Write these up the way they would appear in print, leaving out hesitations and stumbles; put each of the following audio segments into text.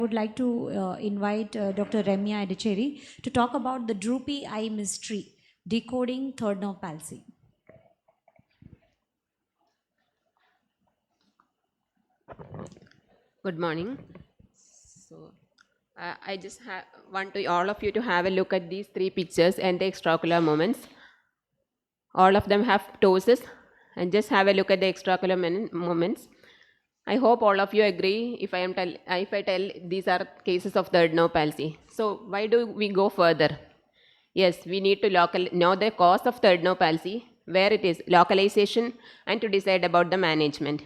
I would like to invite Dr. Remya Edachery to talk about the droopy eye mystery, decoding third nerve palsy. Good morning. So, I just want all of you to have a look at these three pictures and the extraocular movements. All of them have ptosis, and just have a look at the extraocular movements. I hope all of you agree if I tell these are cases of third nerve palsy. So why do we go further? Yes, we need to know the cause of third nerve palsy, where it is, localization, and to decide about the management.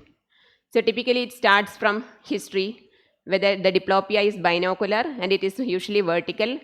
So typically it starts from history, whether the diplopia is binocular and it is usually vertical,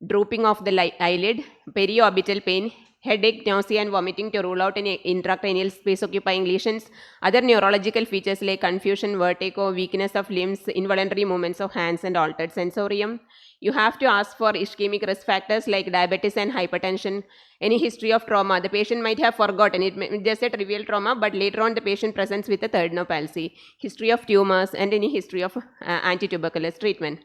drooping of the eyelid, periorbital pain, headache, nausea and vomiting to rule out any intracranial space occupying lesions, other neurological features like confusion, vertigo, weakness of limbs, involuntary movements of hands and altered sensorium. You have to ask for ischemic risk factors like diabetes and hypertension, any history of trauma. The patient might have forgotten, it may just a trivial trauma, but later on the patient presents with a third nerve palsy, history of tumors and any history of anti-tuberculous treatment.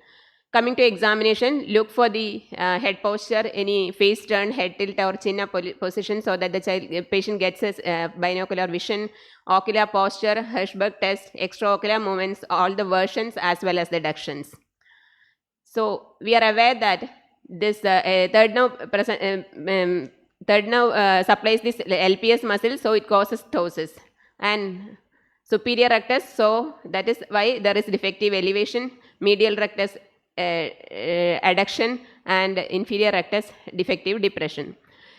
Coming to examination, look for the head posture, any face turn, head tilt or chin up position so that the patient gets his binocular vision, ocular posture, Hirschberg test, extraocular movements, all the versions as well as the deductions. So we are aware that this third nerve supplies this LPS muscle, so it causes ptosis, and superior rectus, so that is why there is defective elevation, medial rectus adduction, and inferior rectus defective depression.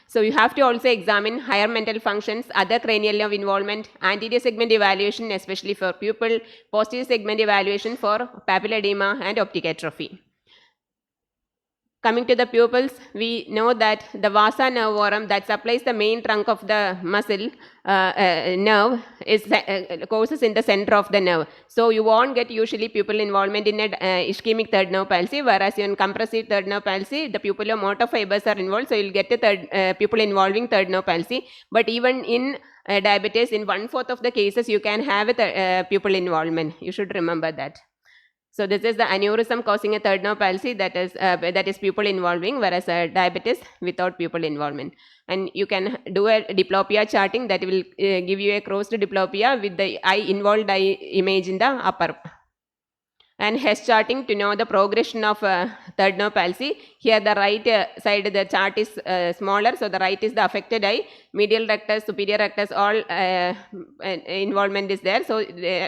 So you have to also examine higher mental functions, other cranial nerve involvement, anterior segment evaluation especially for pupil, posterior segment evaluation for papilledema and optic atrophy. Coming to the pupils, we know that the vasa nervorum that supplies the main trunk of the muscle nerve is courses in the center of the nerve. So you won't get usually pupil involvement in a ischemic third nerve palsy, whereas in compressive third nerve palsy, the pupillomotor fibers are involved, so you'll get a pupil involving third nerve palsy. But even in diabetes, in 1/4 of the cases, you can have a pupil involvement. You should remember that. So this is the aneurysm causing a third nerve palsy, that is pupil involving, whereas diabetes without pupil involvement. And you can do a diplopia charting that will give you a crossed diplopia with the involved eye image in the upper. And Hess charting to know the progression of third nerve palsy. Here the right side the chart is smaller, so the right is the affected eye, medial rectus, superior rectus, all involvement is there. So,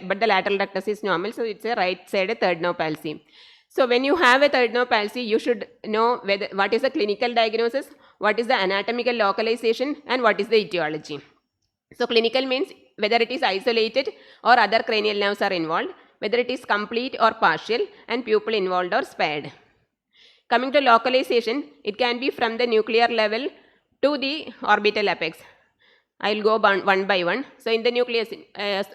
but the lateral rectus is normal, so it's a right side third nerve palsy. So when you have a third nerve palsy, you should know what is the clinical diagnosis, what is the anatomical localization, and what is the etiology. So clinical means whether it is isolated or other cranial nerves are involved, whether it is complete or partial, and pupil involved or spared. Coming to localization, it can be from the nuclear level to the orbital apex. I will go one by one. So in the nucleus,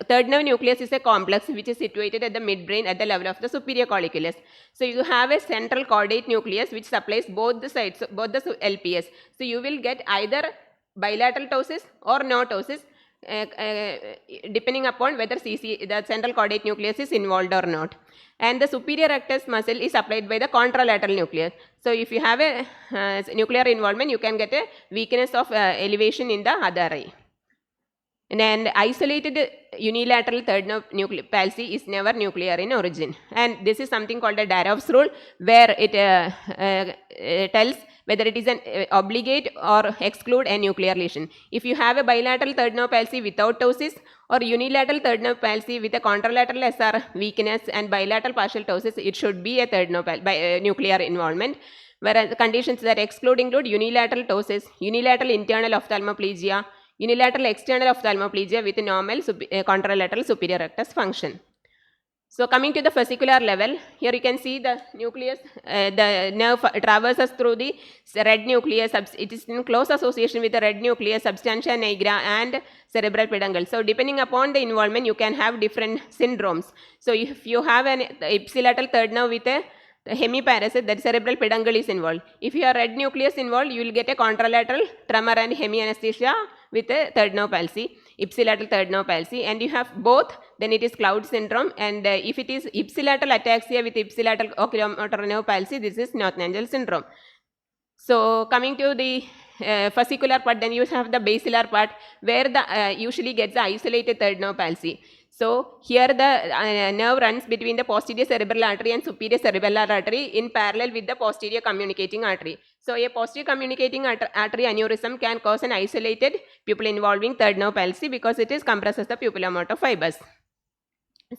third nerve nucleus is a complex which is situated at the midbrain at the level of the superior colliculus. So you have a central caudate nucleus which supplies both the sides, both the LPS. So you will get either bilateral ptosis or no ptosis, depending upon whether the central caudate nucleus is involved or not. And the superior rectus muscle is supplied by the contralateral nucleus. So if you have a nuclear involvement, you can get a weakness of elevation in the other eye. And isolated unilateral third nerve palsy is never nuclear in origin. And this is something called the Daroff's rule, where it tells whether it is an obligate or exclude a nuclear lesion. If you have a bilateral third nerve palsy without ptosis, or unilateral third nerve palsy with a contralateral SR weakness and bilateral partial ptosis, it should be a third nerve nuclear involvement. Whereas the conditions that exclude include unilateral ptosis, unilateral internal ophthalmoplegia, unilateral external ophthalmoplegia with normal contralateral superior rectus function. So coming to the fascicular level, here you can see the nucleus, the nerve traverses through the red nucleus. It is in close association with the red nucleus, substantia nigra and cerebral peduncle. So depending upon the involvement, you can have different syndromes. So if you have an ipsilateral third nerve with a hemiparesis, that cerebral peduncle is involved. If you have red nucleus involved, you will get a contralateral tremor and hemianesthesia with a third nerve palsy, ipsilateral third nerve palsy, and you have both then it is cloud syndrome. And if it is ipsilateral ataxia with ipsilateral oculomotor nerve palsy, this is North-Angel syndrome. So coming to the fascicular part, then you have the basilar part where the usually gets the isolated third nerve palsy. So here the nerve runs between the posterior cerebral artery and superior cerebellar artery in parallel with the posterior communicating artery. So a posterior communicating artery aneurysm can cause an isolated pupil involving third nerve palsy because it is compresses the pupillomotor fibers.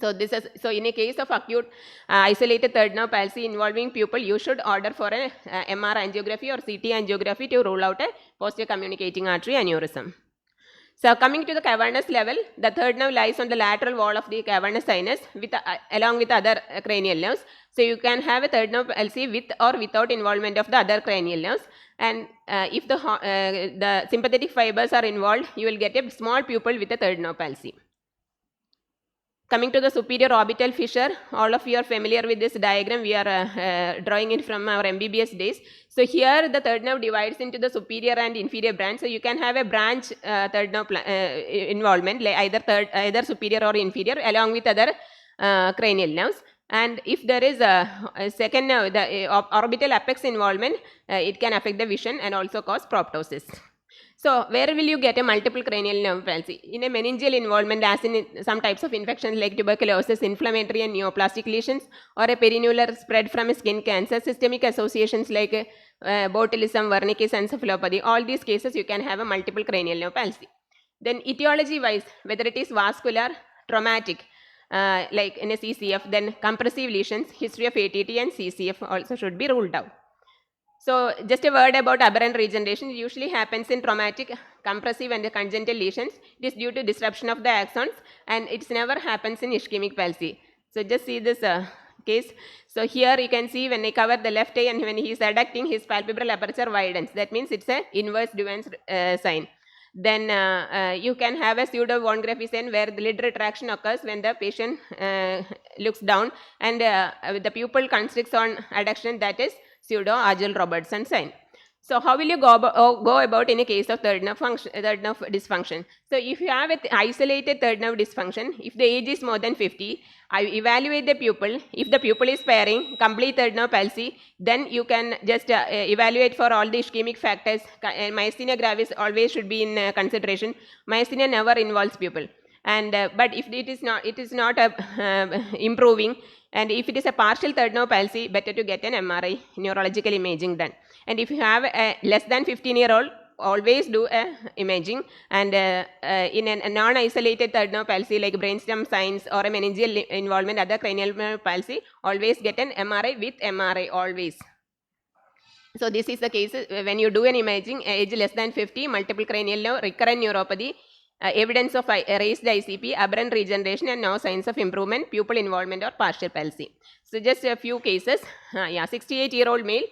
So in a case of acute isolated third nerve palsy involving pupil, you should order for a MR angiography or CT angiography to rule out a posterior communicating artery aneurysm. So coming to the cavernous level, the third nerve lies on the lateral wall of the cavernous sinus along with other cranial nerves. So you can have a third nerve palsy with or without involvement of the other cranial nerves. And if the sympathetic fibers are involved, you will get a small pupil with a third nerve palsy. Coming to the superior orbital fissure, all of you are familiar with this diagram. We are drawing it from our MBBS days. So here the third nerve divides into the superior and inferior branch. So you can have a branch third nerve involvement, like either superior or inferior, along with other cranial nerves. And if there is a second nerve, the orbital apex involvement, it can affect the vision and also cause proptosis. So where will you get a multiple cranial nerve palsy? In a meningeal involvement, as in some types of infections like tuberculosis, inflammatory and neoplastic lesions, or a perinuclear spread from a skin cancer, systemic associations like botulism, wernicke's encephalopathy, all these cases you can have a multiple cranial nerve palsy. Then etiology wise, whether it is vascular, traumatic, like in a CCF, then compressive lesions, history of ATT and CCF also should be ruled out. So just a word about aberrant regeneration. It usually happens in traumatic, compressive and congenital lesions. It is due to disruption of the axons and it never happens in ischemic palsy. So just see this case. So here you can see when I cover the left eye and when he is adducting, his palpebral aperture widens. That means it's a inverse Duane's sign. Then you can have a pseudo von Graffizian where the lid retraction occurs when the patient looks down and the pupil constricts on adduction, that is pseudo Argyll-Robertson sign. So how will you go about in a case of third nerve dysfunction? So if you have an isolated third nerve dysfunction, if the age is more than 50, I evaluate the pupil. If the pupil is sparing, complete third nerve palsy, then you can just evaluate for all the ischemic factors. Myasthenia gravis always should be in consideration. Myasthenia never involves pupil. And but if it is not improving, and if it is a partial third nerve palsy, better to get an MRI, neurological imaging done. And if you have a less than 15-year-old, always do a imaging. And in a non-isolated third nerve palsy like brainstem signs or a meningeal involvement, other cranial nerve palsy, always get an MRI with MRI always. So this is the case when you do an imaging, age less than 50, multiple cranial nerve, recurrent neuropathy, evidence of raised ICP, aberrant regeneration and no signs of improvement, pupil involvement or partial palsy. So just a few cases. 68-year-old male,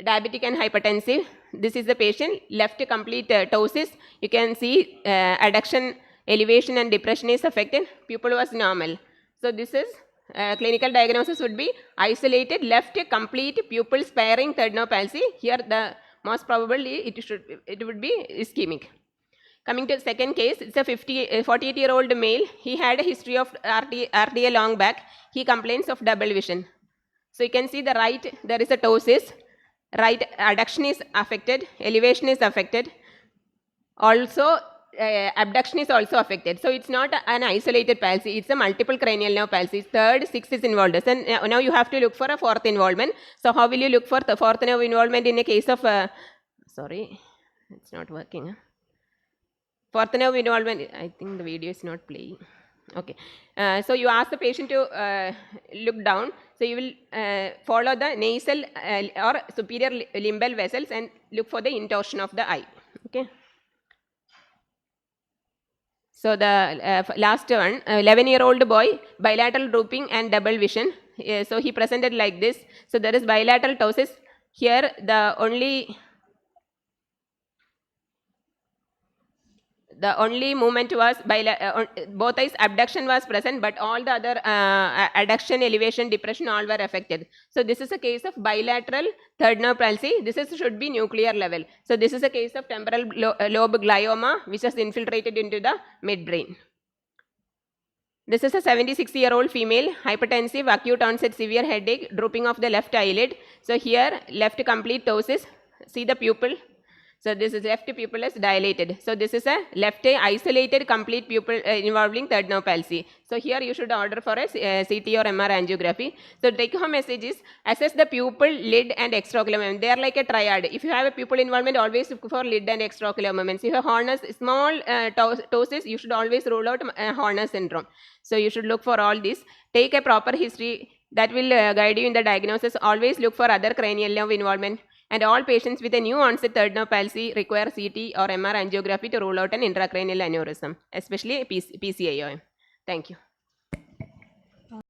diabetic and hypertensive. This is the patient, left complete ptosis. You can see adduction, elevation and depression is affected. Pupil was normal. So this is clinical diagnosis would be isolated left complete pupil sparing third nerve palsy. Here the most probably it would be ischemic. Coming to the second case, it's a 48-year-old male. He had a history of RDA long back. He complains of double vision. So you can see the right, there is a ptosis. Right adduction is affected, elevation is affected. Also, abduction is also affected. So it's not an isolated palsy, it's a multiple cranial nerve palsy. Third, sixth is involved. And now you have to look for a fourth involvement. So how will you look for the fourth nerve involvement in a case of, sorry, it's not working. Huh? Fourth nerve involvement, I think the video is not playing. Okay. So you ask the patient to look down. So you will follow the nasal or superior limbal vessels and look for the intorsion of the eye. Okay. So the last one, 11-year-old boy, bilateral drooping and double vision. So he presented like this. So there is bilateral ptosis. Here the only movement was both eyes abduction was present, but all the other adduction, elevation, depression all were affected. So this is a case of bilateral third nerve palsy. This should be nuclear level. So this is a case of temporal lobe glioma which has infiltrated into the midbrain. This is a 76-year-old female, hypertensive, acute onset severe headache, drooping of the left eyelid. So here, left complete ptosis. See the pupil. So this is left pupil is dilated. So this is a left isolated complete pupil involving third nerve palsy. So here you should order for a CT or MR angiography. So take home message is assess the pupil, lid and extraocular movement. They are like a triad. If you have a pupil involvement, always look for lid and extraocular movements. If you have Horner's small ptosis, you should always rule out Horner's syndrome. So you should look for all this. Take a proper history that will guide you in the diagnosis. Always look for other cranial nerve involvement. And all patients with a new onset third nerve palsy require CT or MR angiography to rule out an intracranial aneurysm, especially PCIOM. Thank you.